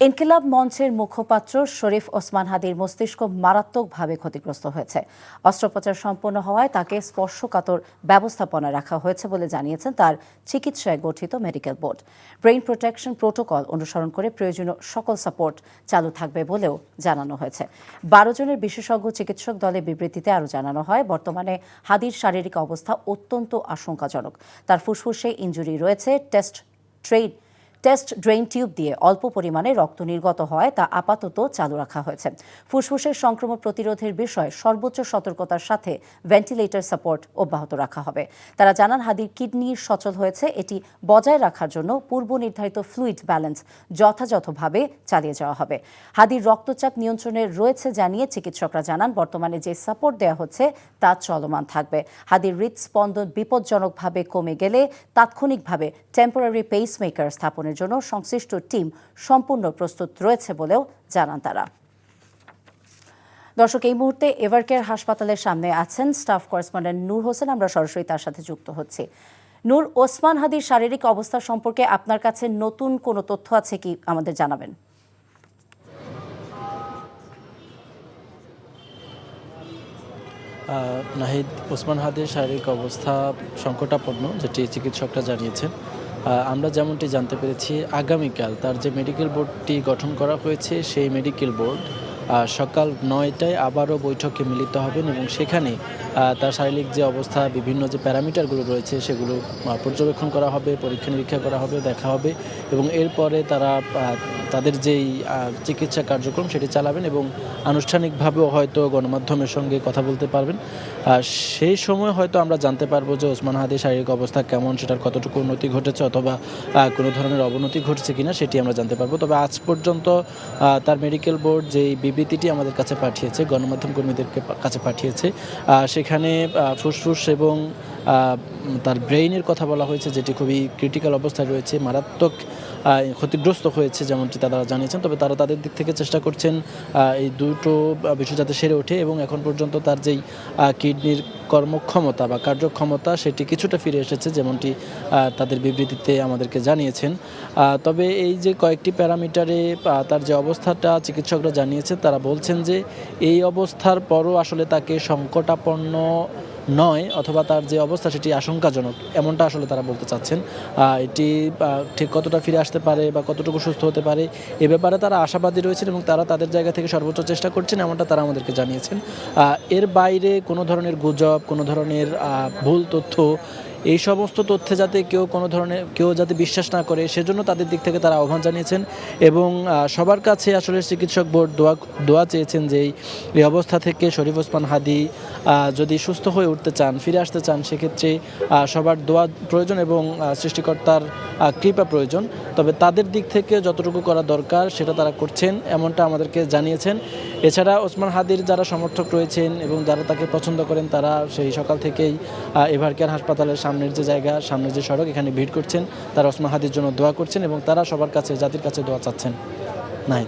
ইনকিলাব মঞ্চের মুখপাত্র শরীফ ওসমান হাদির মস্তিষ্ক মারাত্মকভাবে ক্ষতিগ্রস্ত হয়েছে। অস্ত্রোপচার সম্পন্ন হওয়ায় তাকে স্পর্শকাতর ব্যবস্থাপনায় রাখা হয়েছে বলে জানিয়েছেন তার চিকিৎসায় গঠিত medical board. Brain protection protocol অনুসরণ করে প্রয়োজনীয় সকল সাপোর্ট চালু থাকবে বলেও জানানো হয়েছে। 12 জনের বিশেষজ্ঞ চিকিৎসক দলের বিবৃতিতে আরও জানানো হয়, বর্তমানে হাদির শারীরিক অবস্থা অত্যন্ত আশঙ্কাজনক। তার ফুসফুসে ইনজুরি রয়েছে। টেস্ট ড্রেইন টিউব দিয়ে অল্প পরিমাণে রক্ত নির্গত হয়, তা আপাতত চালু রাখা হয়েছে। ফুসফুসের সংক্রমণ প্রতিরোধের বিষয়ে সর্বোচ্চ সতর্কতার সাথে ভেন্টিলেটর সাপোর্ট অব্যাহত রাখা হবে। তারা জানান, হাদির কিডনি সচল হয়েছে। এটি বজায় রাখার জন্য পূর্ব নির্ধারিত ফ্লুইড ব্যালেন্স যথাযথভাবে চালিয়ে যাওয়া হবে। হাদির রক্তচাপ নিয়ন্ত্রণে রয়েছে জানিয়ে চিকিৎসকরা জানান, বর্তমানে যে সাপোর্ট দেওয়া হচ্ছে তা চলমান থাকবে। হাদির হৃদস্পন্দন বিপজ্জনকভাবে কমে গেলে তাৎক্ষণিকভাবে টেম্পোরারি পেসমেকার স্থাপনের জন্য সংশ্লিষ্ট টিম সম্পূর্ণ প্রস্তুত রয়েছে বলেও জানান তারা। দর্শক, এই মুহূর্তে এভারকেয়ার হাসপাতালের সামনে আছেন স্টাফ করেসপন্ডেন্ট নূর হোসেন। আমরা সরাসরি তার সাথে যুক্ত হচ্ছি। নূর, ওসমান হাদির শারীরিক অবস্থা সম্পর্কে আপনার কাছে নতুন কোনো তথ্য আছে কি আমাদের জানাবেন? নাহিদ, ওসমান হাদির শারীরিক অবস্থা সংকটাপন্ন, যেটি চিকিৎসকরা জানিয়েছেন। আমরা যেমনটি জানতে পেরেছি, আগামীকাল তার যে মেডিকেল বোর্ডটি গঠন করা হয়েছে, সেই মেডিকেল বোর্ড সকাল 9টায় আবারও বৈঠকে মিলিত হবেন এবং সেখানে তার শারীরিক যে অবস্থা, বিভিন্ন যে প্যারামিটারগুলো রয়েছে সেগুলো পর্যবেক্ষণ করা হবে, পরীক্ষা নিরীক্ষা করা হবে, দেখা হবে এবং এরপরে তারা তাদের যেই চিকিৎসা কার্যক্রম সেটি চালাবেন এবং আনুষ্ঠানিকভাবেও হয়তো গণমাধ্যমের সঙ্গে কথা বলতে পারবেন। সেই সময় হয়তো আমরা জানতে পারবো যে ওসমান হাদির শারীরিক অবস্থা কেমন, সেটার কতটুকু উন্নতি ঘটেছে অথবা কোনো ধরনের অবনতি ঘটছে কিনা সেটি আমরা জানতে পারবো। তবে আজ পর্যন্ত তার মেডিকেল বোর্ড যেই বিবৃতিটি আমাদের কাছে পাঠিয়েছে, গণমাধ্যম কর্মীদেরকে কাছে পাঠিয়েছে, সেখানে ফুসফুস এবং তার ব্রেইনের কথা বলা হয়েছে, যেটি খুবই ক্রিটিক্যাল অবস্থায় রয়েছে, মারাত্মক ক্ষতিগ্রস্ত হয়েছে যেমনটি তারা জানিয়েছেন। তবে তারা তাদের দিক থেকে চেষ্টা করছেন এই দুটো বিষয় যাতে সেরে ওঠে এবং এখন পর্যন্ত তার যেই কিডনির কর্মক্ষমতা বা কার্যক্ষমতা সেটি কিছুটা ফিরে এসেছে, যেমনটি তাদের বিবৃতিতে আমাদেরকে জানিয়েছেন। তবে এই যে কয়েকটি প্যারামিটারে তার যে অবস্থাটা চিকিৎসকরা জানিয়েছেন, তারা বলছেন যে এই অবস্থার পরও আসলে তাকে সংকটাপন্ন নয় অথবা তার যে অবস্থা সেটি আশঙ্কাজনক, এমনটা আসলে তারা বলতে চাচ্ছেন। এটি ঠিক কতটা ফিরে আসতে পারে বা কতটুকু সুস্থ হতে পারে এ ব্যাপারে তারা আশাবাদী রয়েছেন এবং তারা তাদের জায়গা থেকে সর্বোচ্চ চেষ্টা করছেন, এমনটা তারা আমাদেরকে জানিয়েছেন। এর বাইরে কোনো ধরনের গুজব, কোনো ধরনের ভুল তথ্য, এই সমস্ত তথ্যে যাতে কেউ যাতে বিশ্বাস না করে, সেজন্য তাদের দিক থেকে তারা আহ্বান জানিয়েছেন এবং সবার কাছে আসলে চিকিৎসক বোর্ড দোয়া চেয়েছেন যে এই অবস্থা থেকে শরীফ ওসমান হাদি যদি সুস্থ হয়ে উঠতে চান, ফিরে আসতে চান, সেক্ষেত্রে সবার দোয়া প্রয়োজন এবং সৃষ্টিকর্তার কৃপা প্রয়োজন। তবে তাদের দিক থেকে যতটুকু করা দরকার সেটা তারা করছেন, এমনটা আমাদেরকে জানিয়েছেন। এছাড়া ওসমান হাদির যারা সমর্থক রয়েছেন এবং যারা তাকে পছন্দ করেন, তারা সেই সকাল থেকেই এভারকেয়ার হাসপাতালের সামনের যে জায়গা, সামনের যে সড়ক, এখানে ভিড় করছেন। তারা ওসমান হাদির জন্য দোয়া করছেন এবং তারা সবার কাছে, জাতির কাছে দোয়া চাচ্ছেন। নাই।